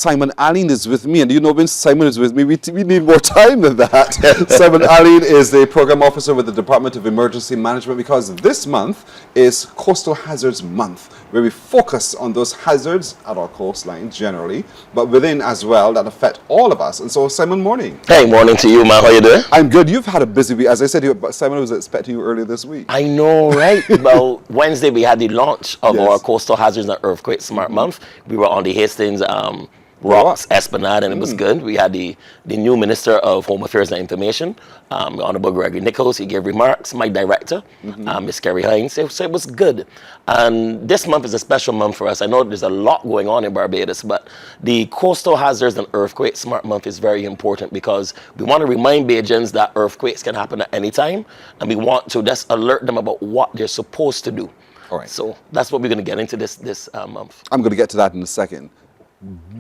Simon Alleyne is with me. And you know, when Simon is with me, we need more time than that. Simon Alleyne is the program officer with the Department of Emergency Management, because this month is Coastal Hazards Month, where we focus on those hazards at our coastline generally, but within as well that affect all of us. And so, Simon, morning. Hey, morning to you, man. How you doing? I'm good. You've had a busy week. As I said, Simon was expecting you earlier this week. I know, right? Well, Wednesday we had the launch of Yes. our Coastal Hazards and Earthquake Smart Month. We were on the Hastings Rocks Esplanade, and it was good. We had the new Minister of Home Affairs and Information, Honorable Gregory Nichols. He gave remarks. My director, Miss Kerry Hines. So it was good. And this month is a special month for us. I know there's a lot going on in Barbados, but the Coastal Hazards and Earthquake Smart Month is very important because we want to remind Bajans that earthquakes can happen at any time, and we want to just alert them about what they're supposed to do. All right. So that's what we're going to get into this month. I'm going to get to that in a second.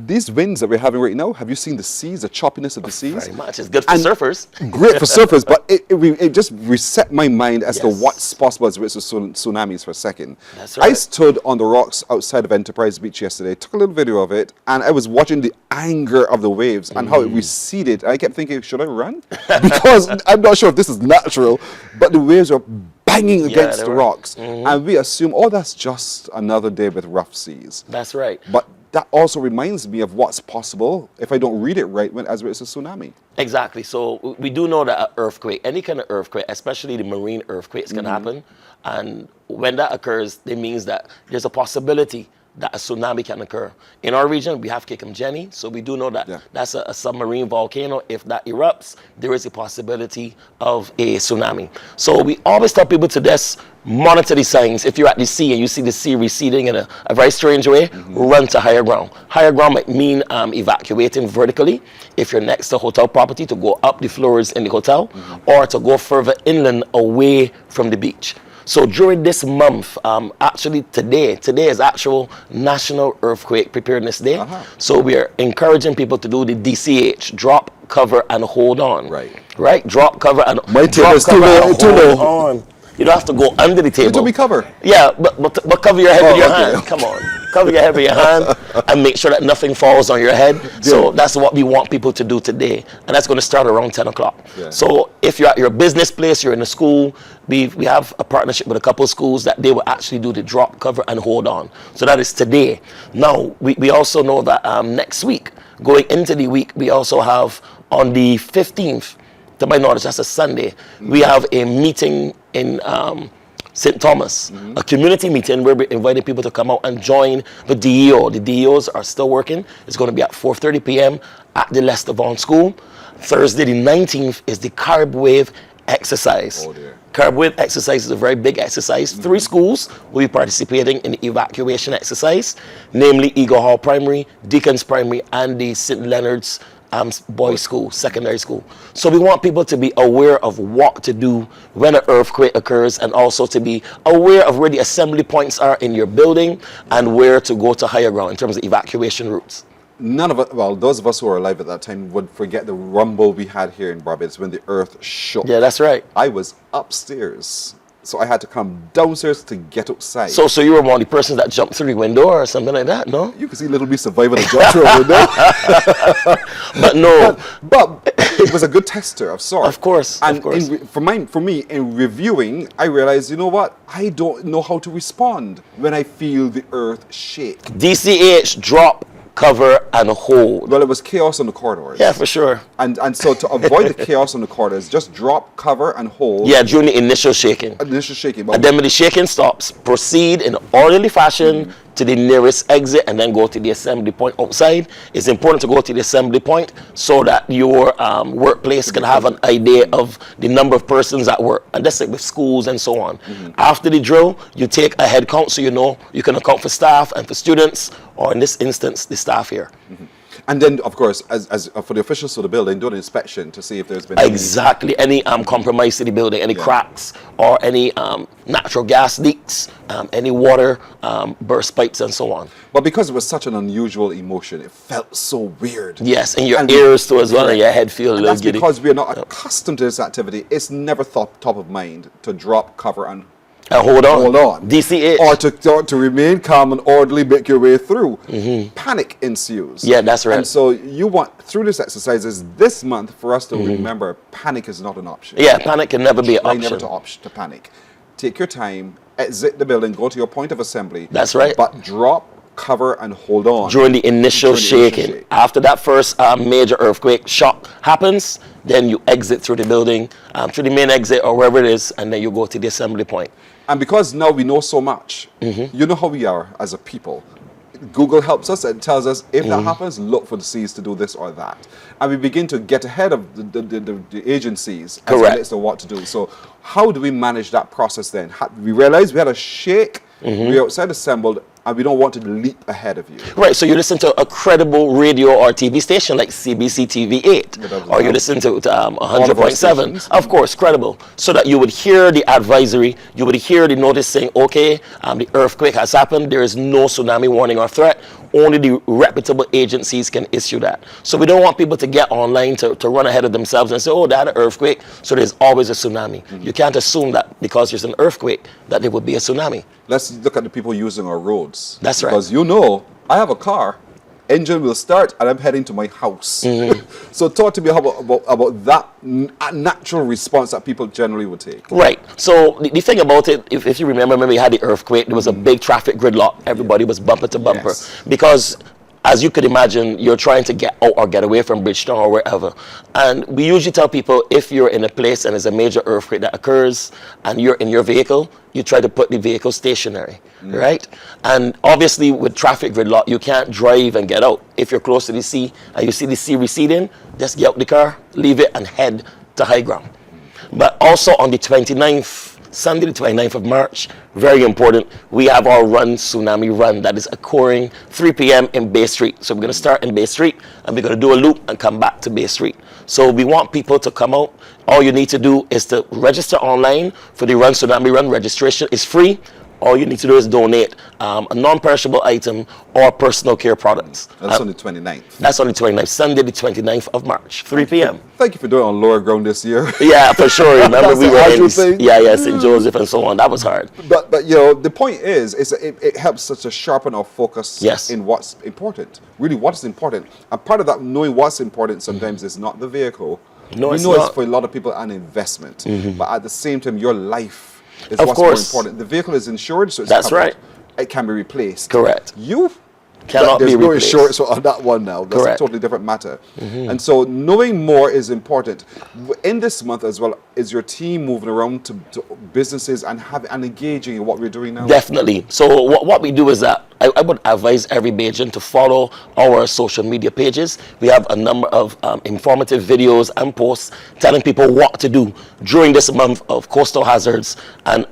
These winds that we're having right now, have you seen the seas, the choppiness of the seas? Very much. It's good for surfers. Great for surfers, but it just reset my mind as to Yes. what's possible as it relates to tsunamis for a second. That's right. I stood on the rocks outside of Enterprise Beach yesterday, took a little video of it, and I was watching the anger of the waves and how it receded. I kept thinking, should I run? Because I'm not sure if this is natural, but the waves are banging against they the were. rocks. And we assume, oh, that's just another day with rough seas. That's right. But that also reminds me of what's possible if I don't read it right as it's a tsunami. Exactly. So we do know that an earthquake, any kind of earthquake, especially the marine earthquakes, can happen. And when that occurs, it means that there's a possibility that a tsunami can occur. In our region, we have Kikamjeni, so we do know that that's a submarine volcano. If that erupts, there is a possibility of a tsunami. So we always tell people to just monitor the signs. If you're at the sea and you see the sea receding in a very strange way, run to higher ground. Higher ground might mean evacuating vertically if you're next to hotel property, to go up the floors in the hotel, or to go further inland away from the beach. So during this month, actually today is actual National Earthquake Preparedness Day. So we are encouraging people to do the DCH, drop, cover, and hold on. Right? Drop, cover, and my table is too low. On. You don't have to go under the table. Do we cover? Yeah, but cover your head with your hand. Come on. Cover your head with your hand and make sure that nothing falls on your head. So that's what we want people to do today. And that's going to start around 10 o'clock. So if you're at your business place, you're in a school, we have a partnership with a couple of schools that they will actually do the drop, cover, and hold on. So that is today. Now, we also know that next week, going into the week, we also have on the 15th, to my knowledge, that's a Sunday, we have a meeting in St. Thomas, a community meeting where we're inviting people to come out and join the DEO. The DEOs are still working. It's going to be at 4:30 p.m. at the Lester Vaughan School. Thursday the 19th is the Carib Wave exercise. Oh dear. Carib Wave exercise is a very big exercise. 3 schools will be participating in the evacuation exercise, namely Eagle Hall Primary, Deacons Primary, and the St. Leonard's boys school, secondary school. So we want people to be aware of what to do when an earthquake occurs, and also to be aware of where the assembly points are in your building and where to go to higher ground in terms of evacuation routes. None of us, well, those of us who were alive at that time would forget the rumble we had here in Barbados when the earth shook. Yeah, that's right. I was upstairs, so I had to come downstairs to get outside. So you were one of the persons that jumped through the window or something like that, no? You can see little me surviving a jump through a window. But no. But it was a good tester of sorts. Of course, and of course. For me, in reviewing, I realized, you know what? I don't know how to respond when I feel the earth shake. DCH, drop, cover, and hold. Well, it was chaos on the corridors. Yeah, for sure. And so to avoid the chaos on the corridors, just drop, cover, and hold. Yeah, during the initial shaking. Initial shaking. And then when the shaking stops, proceed in an orderly fashion to the nearest exit and then go to the assembly point outside. It's important to go to the assembly point so that your workplace can have an idea of the number of persons at work. And that's like with schools and so on. After the drill, you take a head count so you know you can account for staff and for students, or in this instance, the staff here. And then, of course, as for the officials of the building, do an inspection to see if there's been any compromise to the building, any cracks, or any natural gas leaks, any water burst pipes, and so on. But because it was such an unusual emotion, it felt so weird. Yes, and your ears too as well, and your head feel a little giddy. Because we are not accustomed to this activity. It's never top of mind to drop, cover, and Hold on. Hold on. DCH. Or to remain calm and orderly, make your way through. Panic ensues. Yeah, that's right. And so you want, through this exercises this month, for us to remember panic is not an option. Yeah, panic can never be an Try option. never to panic. Take your time, exit the building, go to your point of assembly. That's right. But drop, cover, and hold on. During the initial shaking. After that first major earthquake shock happens, then you exit through the building, through the main exit or wherever it is, and then you go to the assembly point. And because now we know so much, you know how we are as a people. Google helps us and tells us if that happens, look for the C's to do this or that. And we begin to get ahead of the agencies as it relates to what to do. So how do we manage that process then? We realized we had a shake, we're outside assembled, and we don't want to leap ahead of you. Right, so you listen to a credible radio or TV station like CBC TV 8, or you listen to 100.7, of course, credible, so that you would hear the advisory, you would hear the notice saying, okay, the earthquake has happened, there is no tsunami warning or threat, only the reputable agencies can issue that. So we don't want people to get online to run ahead of themselves and say, oh, they had an earthquake, so there's always a tsunami. You can't assume that because there's an earthquake that there would be a tsunami. Let's look at the people using our roads. That's right. Because you know, I have a car, engine will start, and I'm heading to my house. So talk to me about that natural response that people generally would take. Right. So the thing about it, if you remember, when we had the earthquake, there was a big traffic gridlock. Everybody was bumper to bumper. Yes. Because, as you could imagine, you're trying to get out or get away from Bridgetown or wherever. And we usually tell people, if you're in a place and there's a major earthquake that occurs and you're in your vehicle, you try to put the vehicle stationary, right? And obviously with traffic gridlock, you can't drive and get out. If you're close to the sea and you see the sea receding, just get out the car, leave it, and head to high ground. But also on the 29th, Sunday the 29th of March, very important, we have our run, Tsunami Run, that is occurring 3 p.m. in Bay Street. So we're going to start in Bay Street, and we're going to do a loop and come back to Bay Street. So we want people to come out. All you need to do is to register online for the Run Tsunami Run. Registration is free. All you need to do is donate a non-perishable item or personal care products. That's on the 29th. That's on the 29th, Sunday the 29th of March, 3 p.m. Thank you for doing it on lower ground this year. Yeah, for sure. Remember we were in thing. St. Joseph and so on. That was hard. But you know, the point is it helps us to sharpen our focus in what's important. Really, what's important. And part of that knowing what's important sometimes is not the vehicle. No, it's for a lot of people an investment. But at the same time, your life is of what's course. more important. The vehicle is insured, so it's That's covered. right. It can be replaced. Correct. You cannot be there's no replaced. insurance on that one now. That's Correct. a totally different matter. And so knowing more is important. In this month as well, is your team moving around to businesses and engaging in what we're doing now? Definitely. So what we do is that I would advise every Bajan to follow our social media pages. We have a number of informative videos and posts telling people what to do during this month of coastal hazards and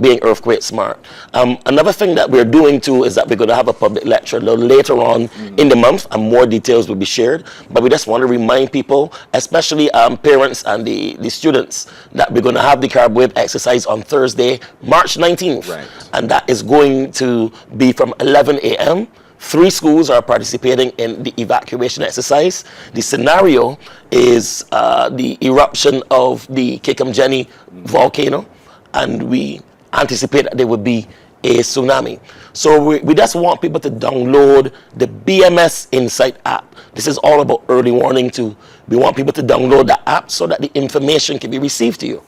being earthquake smart. Another thing that we're doing too is that we're going to have a public lecture a little later on in the month, and more details will be shared. But we just want to remind people, especially parents and the students, that we're going to have the carb wave exercise on Thursday, March 19th. Right. And that is going to be from 11 a.m. 3 schools are participating in the evacuation exercise. The scenario is the eruption of the Kikamjeni volcano, and we anticipate that there would be a tsunami. So we just want people to download the BMS Insight app. This is all about early warning too. We want people to download the app so that the information can be received to you.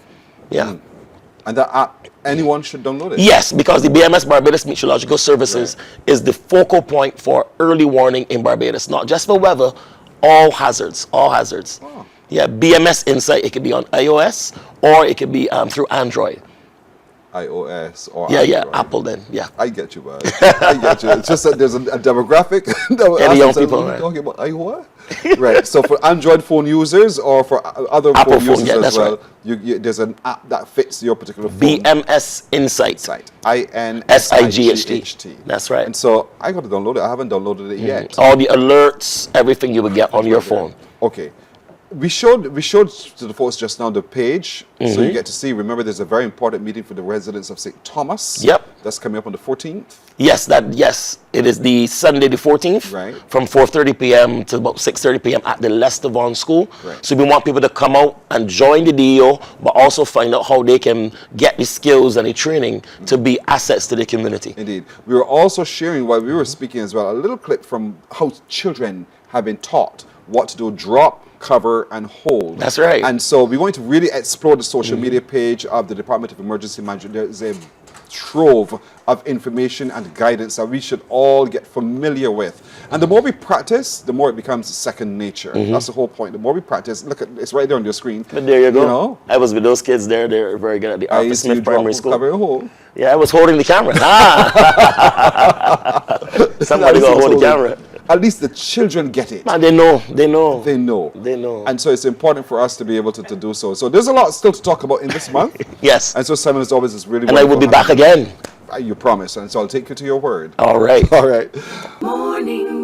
Yeah. And that app, anyone should download it? Yes, because the BMS Barbados Meteorological Services is the focal point for early warning in Barbados, not just for weather, all hazards, all hazards. Oh. Yeah, BMS Insight, it could be on iOS or it could be through Android. iOS or Yeah, Apple then, yeah. I get you, man. I get you. It's just that there's a demographic. Any young people, right? Talking about iOS? Right. So for Android phone users or for other Apple phone users as that's well, right. there's an app that fits your particular phone. BMS Insight. INSIGHT. That's right. And so I got to download it. I haven't downloaded it yet. All the alerts, everything you would get on your phone. Okay. We showed to the folks just now the page, so you get to see. Remember, there's a very important meeting for the residents of St. Thomas. Yep. That's coming up on the 14th. Yes, it is the Sunday the 14th, Right. from 4:30 p.m. to about 6:30 p.m. at the Lester Vaughan School. Right. So we want people to come out and join the DEO, but also find out how they can get the skills and the training to be assets to the community. Indeed. We were also sharing, while we were speaking as well, a little clip from how children have been taught what to do: drop, cover, and hold. That's right. And so we want to really explore the social media page of the Department of Emergency Management. There is a trove of information and guidance that we should all get familiar with. And the more we practice, the more it becomes second nature. That's the whole point. The more we practice, look at it's right there on your screen. But there you go. know? I was with those kids there. They're very good at the I Arthur used to Smith drop, Primary School. cover, and hold. Yeah, I was holding the camera. Somebody got to hold the camera. At least the children get it. Man, they know. They know. They know. And so it's important for us to be able to do so. So there's a lot still to talk about in this month. Yes. And so Simon, as always, is really And I will be back again. You promise. And so I'll take you to your word. All right. All right. Morning.